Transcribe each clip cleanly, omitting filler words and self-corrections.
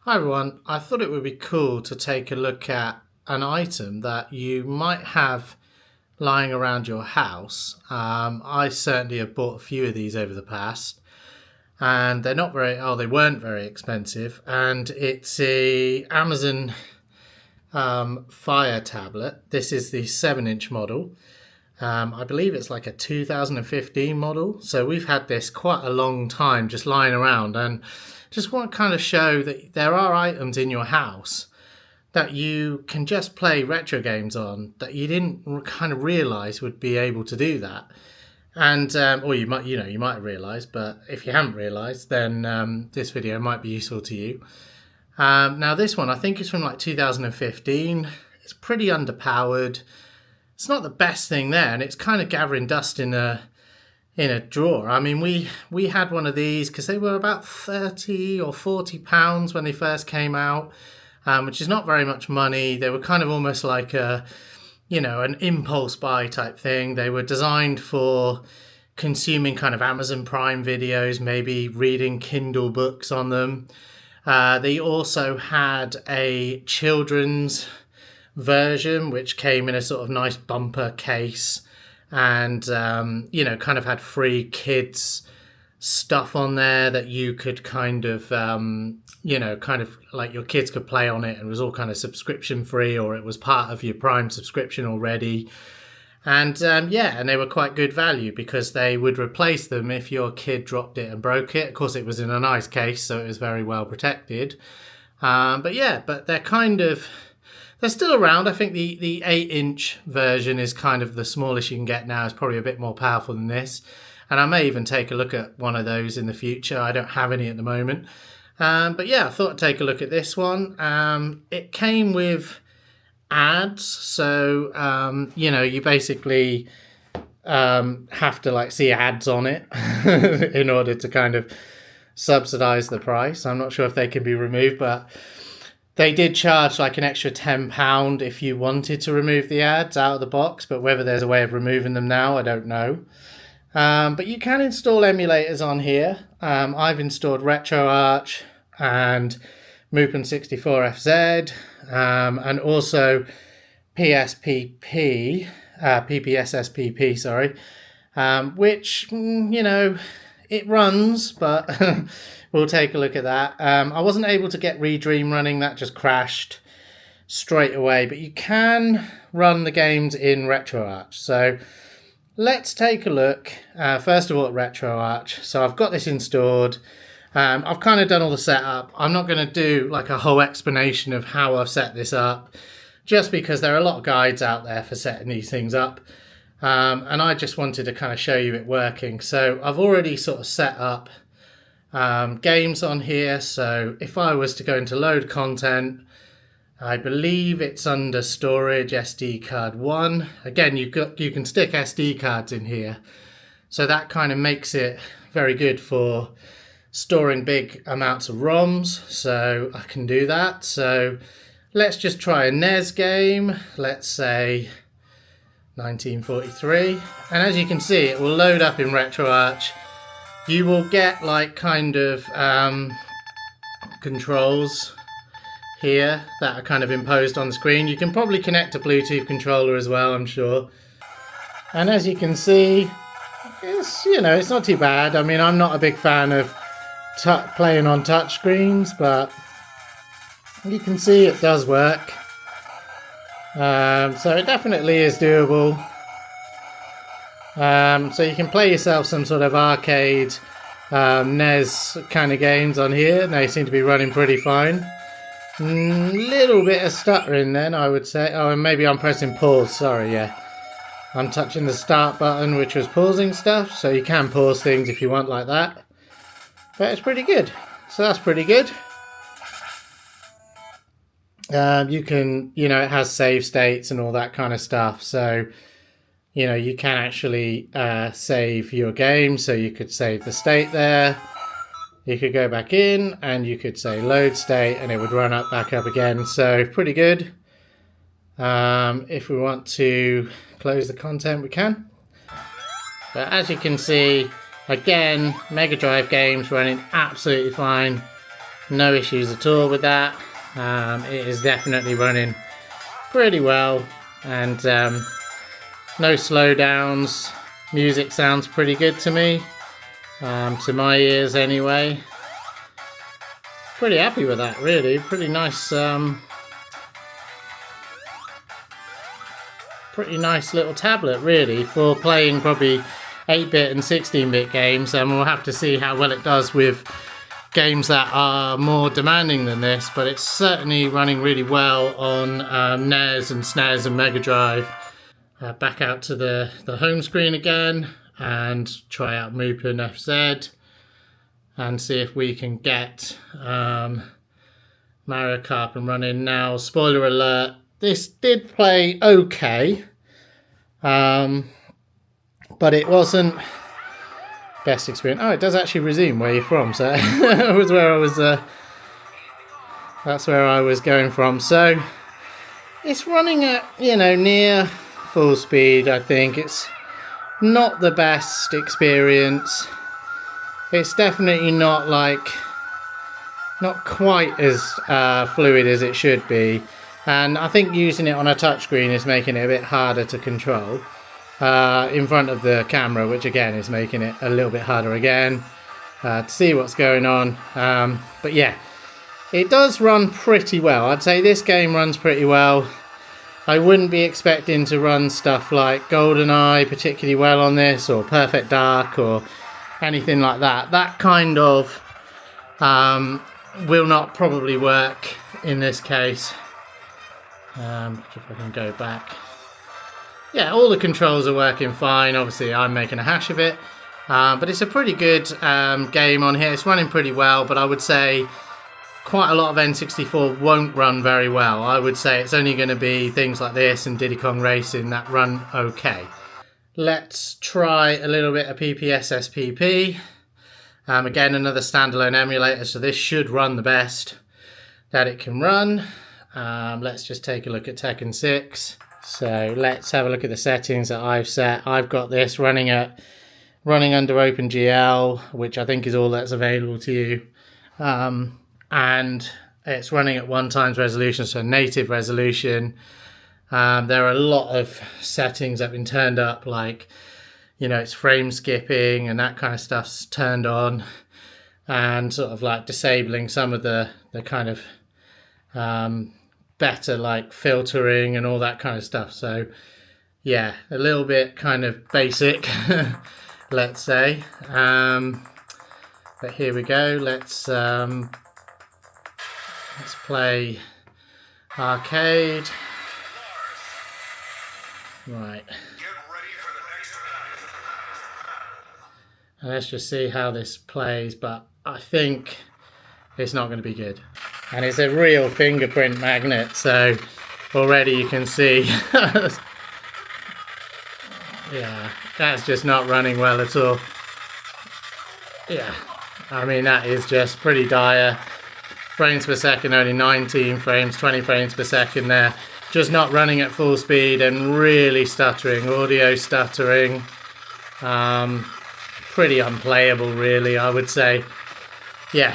Hi everyone, I thought it would be cool to take a look at an item that you might have lying around your house. I certainly have bought a few of these over the past, and they weren't very expensive. And it's a Amazon Fire tablet. This is the 7-inch model. I believe it's like a 2015 model. So we've had this quite a long time just lying around, and just want to kind of show that there are items in your house that you can just play retro games on that you didn't kind of realize would be able to do that. And or you might have realized, but if you haven't realized, then this video might be useful to you. Now this one I think is from like 2015. It's pretty underpowered. It's not the best thing there, and it's kind of gathering dust in a drawer. I mean, we had one of these because they were about 30 or 40 pounds when they first came out, which is not very much money. They were kind of almost like an impulse buy type thing. They were designed for consuming kind of Amazon Prime videos, maybe reading Kindle books on them. They also had a children's version which came in a sort of nice bumper case, and kind of had free kids stuff on there that you could kind of like your kids could play on it, and it was all kind of subscription free, or it was part of your Prime subscription already. And and they were quite good value because they would replace them if your kid dropped it and broke it. Of course, it was in a nice case, so it was very well protected. But they're still around. I think the 8-inch version is kind of the smallest you can get now. It's probably a bit more powerful than this. And I may even take a look at one of those in the future. I don't have any at the moment. I thought I'd take a look at this one. It came with ads. So, you basically have to like see ads on it in order to kind of subsidize the price. I'm not sure if they can be removed, but they did charge like an extra £10 if you wanted to remove the ads out of the box, but whether there's a way of removing them now, I don't know. But you can install emulators on here. I've installed RetroArch and Mupen64FZ, and also PSPP, PPSSPP, sorry, which, it runs, but we'll take a look at that. I wasn't able to get Redream running. That just crashed straight away. But you can run the games in RetroArch. So let's take a look, first of all, at RetroArch. So I've got this installed. I've kind of done all the setup. I'm not going to do like a whole explanation of how I've set this up, just because there are a lot of guides out there for setting these things up. And I just wanted to kind of show you it working. So I've already sort of set up games on here. So if I was to go into load content, I believe it's under storage SD card 1. Again, you can stick SD cards in here. So that kind of makes it very good for storing big amounts of ROMs. So I can do that. So let's just try a NES game. Let's say 1943, and as you can see, it will load up in RetroArch. You will get like kind of controls here that are kind of imposed on the screen. You can probably connect a Bluetooth controller as well, I'm sure. And as you can see, it's not too bad. I mean, I'm not a big fan of playing on touch screens, but you can see it does work. So it definitely is doable. So you can play yourself some sort of arcade NES kind of games on here. They seem to be running pretty fine. Little bit of stuttering then, I would say. Oh, and maybe I'm pressing pause. Sorry, yeah. I'm touching the start button, which was pausing stuff. So you can pause things if you want like that. But it's pretty good. So that's pretty good. You can, it has save states and all that kind of stuff. So, you can actually save your game. So you could save the state there. You could go back in and you could say load state and it would run back up again. So pretty good. If we want to close the content, we can. But as you can see, again, Mega Drive games running absolutely fine. No issues at all with that. It is definitely running pretty well, and no slowdowns. Music sounds pretty good to me, to my ears anyway. Pretty happy with that, really. Pretty nice little tablet, really, for playing probably 8-bit and 16-bit games, and we'll have to see how well it does with games that are more demanding than this, but it's certainly running really well on NES and SNES and Mega Drive. Back out to the home screen again and try out Mupen FZ and see if we can get Mario Kart up and running. Now, spoiler alert, this did play okay, but it wasn't best experience. Oh, it does actually resume where you're from, so that was where I was. That's where I was going from. So it's running at, you know, near full speed. I think it's not the best experience. It's definitely not quite as fluid as it should be, and I think using it on a touchscreen is making it a bit harder to control in front of the camera, which again is making it a little bit harder again to see what's going on. But yeah, it does run pretty well. I'd say this game runs pretty well. I wouldn't be expecting to run stuff like GoldenEye particularly well on this, or Perfect Dark, or anything like that. That kind of will not probably work in this case. If I can go back. Yeah, all the controls are working fine. Obviously, I'm making a hash of it. But it's a pretty good game on here. It's running pretty well, but I would say quite a lot of N64 won't run very well. I would say it's only going to be things like this and Diddy Kong Racing that run okay. Let's try a little bit of PPSSPP. Again, another standalone emulator, so this should run the best that it can run. Let's just take a look at Tekken 6. So let's have a look at the settings that I've set. I've got this running under OpenGL, which I think is all that's available to you. And it's running at 1x resolution, so native resolution. There are a lot of settings that have been turned up, like, you know, it's frame skipping and that kind of stuff's turned on, and sort of like disabling some of the kind of better, like filtering and all that kind of stuff. So yeah, a little bit kind of basic, let's say. But here we go. Let's play arcade. Right. And let's just see how this plays, but I think it's not going to be good. And it's a real fingerprint magnet, so already you can see yeah, that's just not running well at all. Yeah, I mean, that is just pretty dire. Frames per second, only 19 frames, 20 frames per second there. Just not running at full speed and really stuttering, audio stuttering. Pretty unplayable, really, I would say. Yeah,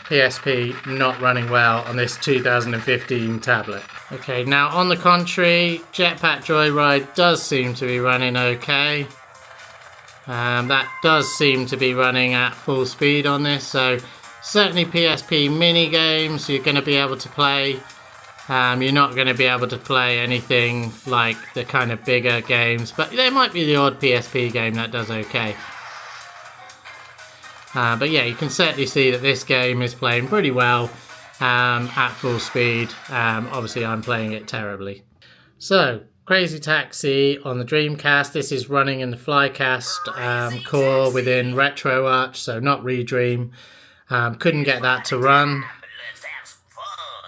PSP not running well on this 2015 tablet. Okay, now on the contrary, Jetpack Joyride does seem to be running okay. That does seem to be running at full speed on this, so certainly PSP mini games you're going to be able to play. You're not going to be able to play anything like the kind of bigger games, but there might be the odd PSP game that does okay. But yeah, you can certainly see that this game is playing pretty well at full speed. Obviously I'm playing it terribly. So, Crazy Taxi on the Dreamcast. This is running in the Flycast core within RetroArch, so not Redream. Couldn't get that to run.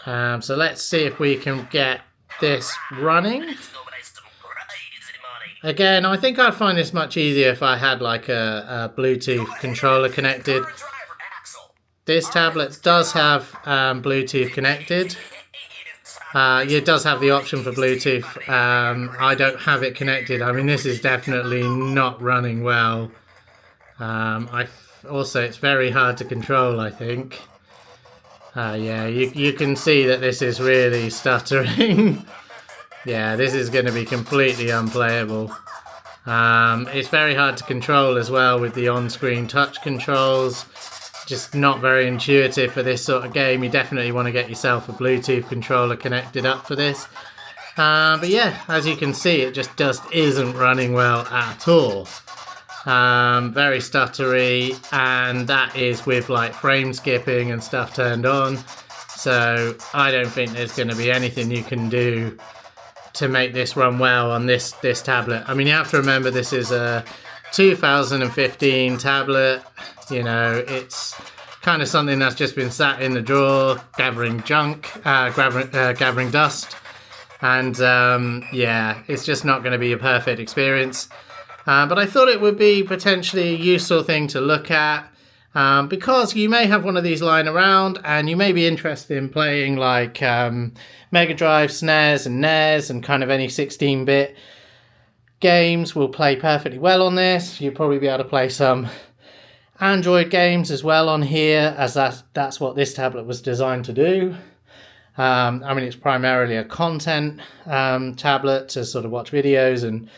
So let's see if we can get this running. Again, I think I'd find this much easier if I had like a Bluetooth controller connected. This tablet does have Bluetooth connected. It does have the option for Bluetooth. I don't have it connected. I mean, this is definitely not running well. Also, it's very hard to control, I think. Yeah, you can see that this is really stuttering. Yeah, this is going to be completely unplayable. It's very hard to control as well with the on-screen touch controls. Just not very intuitive for this sort of game. You definitely want to get yourself a Bluetooth controller connected up for this. But yeah, as you can see, it just isn't running well at all. Very stuttery, and that is with like frame skipping and stuff turned on. So I don't think there's going to be anything you can do to make this run well on this tablet. I mean, you have to remember this is a 2015 tablet. You know, it's kind of something that's just been sat in the drawer, gathering junk, gathering dust, and yeah, it's just not going to be a perfect experience. But I thought it would be potentially a useful thing to look at, because you may have one of these lying around and you may be interested in playing like Mega Drive, SNES and NES and kind of any 16-bit games will play perfectly well on this. You'll probably be able to play some Android games as well on here, as that's what this tablet was designed to do. I mean, it's primarily a content tablet to sort of watch videos and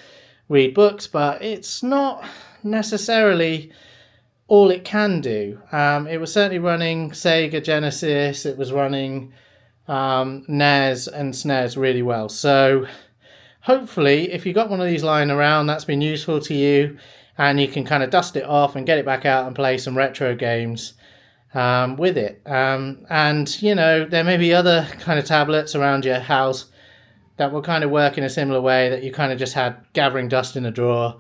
read books, but it's not necessarily all it can do. It was certainly running Sega Genesis, it was running NES and SNES really well. So hopefully, if you've got one of these lying around, that's been useful to you, and you can kind of dust it off and get it back out and play some retro games with it. And, you know, there may be other kind of tablets around your house that will kind of work in a similar way, that you kind of just had gathering dust in a drawer,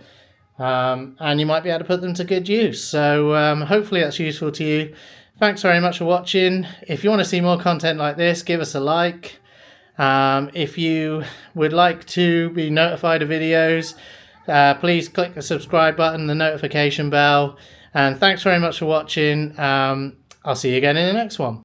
and you might be able to put them to good use. So hopefully that's useful to you. Thanks very much for watching. If you want to see more content like this, give us a like. If you would like to be notified of videos, please click the subscribe button, the notification bell, and thanks very much for watching. I'll see you again in the next one.